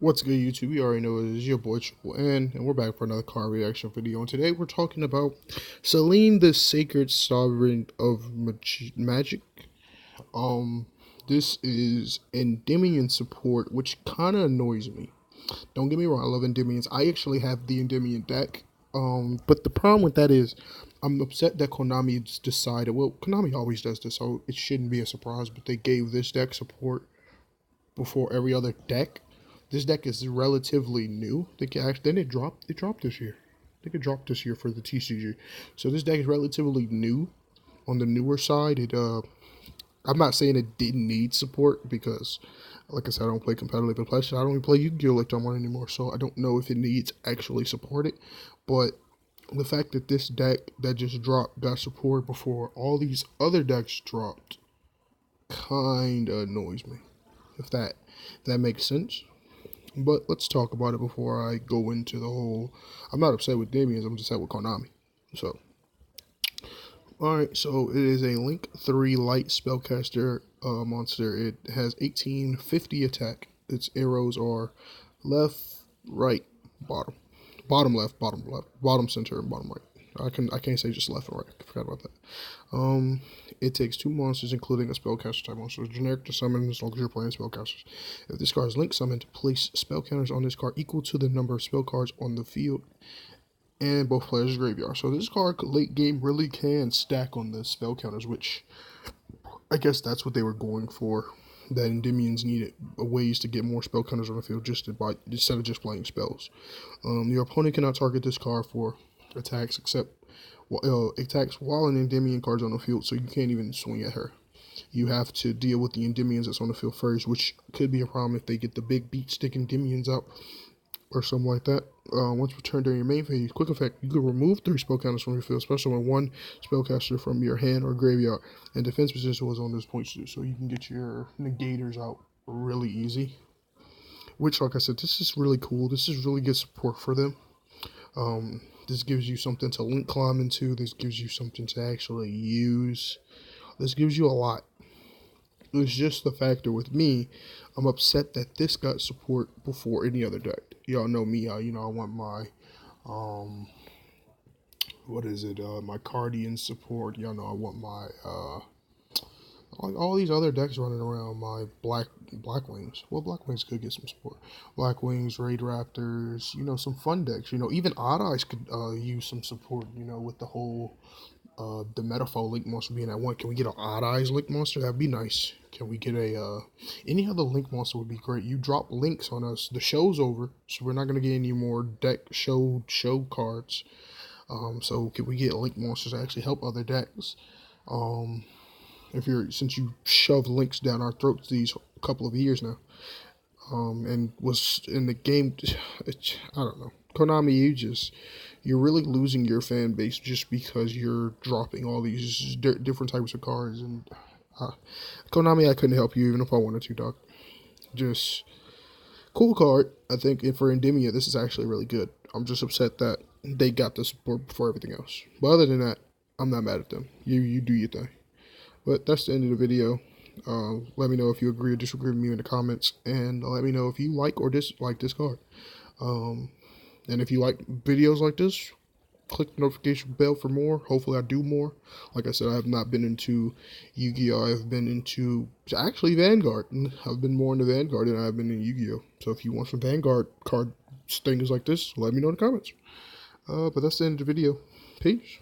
What's good, YouTube? You already know it is your boy Triple N, and we're back for another card reaction video. And today we're talking about Selene, the Sacred Sovereign of Magic. Um, this is Endymion support, which kind of annoys me. Don't get me wrong, I love Endymions. I actually have the Endymion deck. But the problem with that is, I'm upset that Konami decided. Well, Konami always does this, so it shouldn't be a surprise. But they gave this deck support before every other deck. This deck is relatively new. Then it dropped. It dropped this year. I think it dropped this year for the TCG. So this deck is relatively new. On the newer side, I'm not saying it didn't need support because, like I said, I don't play competitive. And plus, I don't even play Yu-Gi-Oh! Like that one anymore. So I don't know if it needs actually supported. But the fact that this deck that just dropped got support before all these other decks dropped kind of annoys me. If that makes sense. But let's talk about it before I go into the whole. I'm not upset with Endymions, I'm just upset with Konami. So, alright, so it is a Link 3 Light Spellcaster monster. It has 1850 attack. Its arrows are left, right, bottom. Bottom left, bottom center, and bottom right. I can't say just left and right. I forgot about that. It takes 2 monsters, including a spellcaster type monster. It's generic to summon as long as you're playing spellcasters. If this card is link summoned, place spell counters on this card equal to the number of spell cards on the field and both players' graveyard. So this card late game really can stack on the spell counters, which I guess that's what they were going for. That Endymions needed ways to get more spell counters on the field instead of just playing spells. Your opponent cannot target this card for attacks attacks while an Endymion card's on the field, so you can't even swing at her. You have to deal with the Endymions that's on the field first, which could be a problem if they get the big beat stick Endymions out or something like that. Once returned during your main phase, quick effect, you can remove 3 spell counters from your field, especially when 1 spellcaster from your hand or graveyard and defense position was on those points too, so you can get your negators out really easy. Which, like I said, this is really cool. This is really good support for them. This gives you something to link climb into. This gives you something to actually use. This gives you a lot. It's just the factor with me. I'm upset that this got support before any other deck. Y'all know me. I want my, my Cardian support. Y'all know I want my, like all these other decks running around, my Black Wings. Well, Black Wings could get some support. Black Wings, Raid Raptors, some fun decks. Even Odd Eyes could use some support, with the whole the Metaphor Link Monster being at 1. Can we get an Odd Eyes Link Monster? That'd be nice. Can we get a any other Link Monster would be great. You drop links on us. The show's over, so we're not gonna get any more deck show cards. So can we get Link Monsters to actually help other decks? Since you shoved links down our throats these couple of years now, and was in the game, I don't know. Konami, you're really losing your fan base just because you're dropping all these different types of cards. And Konami, I couldn't help you even if I wanted to, dog. Just cool card. I think for Endymion, this is actually really good. I'm just upset that they got the support before everything else. But other than that, I'm not mad at them. You do your thing. But that's the end of the video. Let me know if you agree or disagree with me in the comments, and let me know if you like or dislike this card. And if you like videos like this, click the notification bell for more. Hopefully I do more. Like I said, I have not been into Yu-Gi-Oh! I've been into, actually, Vanguard. I've been more into Vanguard than I've been in Yu-Gi-Oh! So if you want some Vanguard card things like this, let me know in the comments. But that's the end of the video. Peace.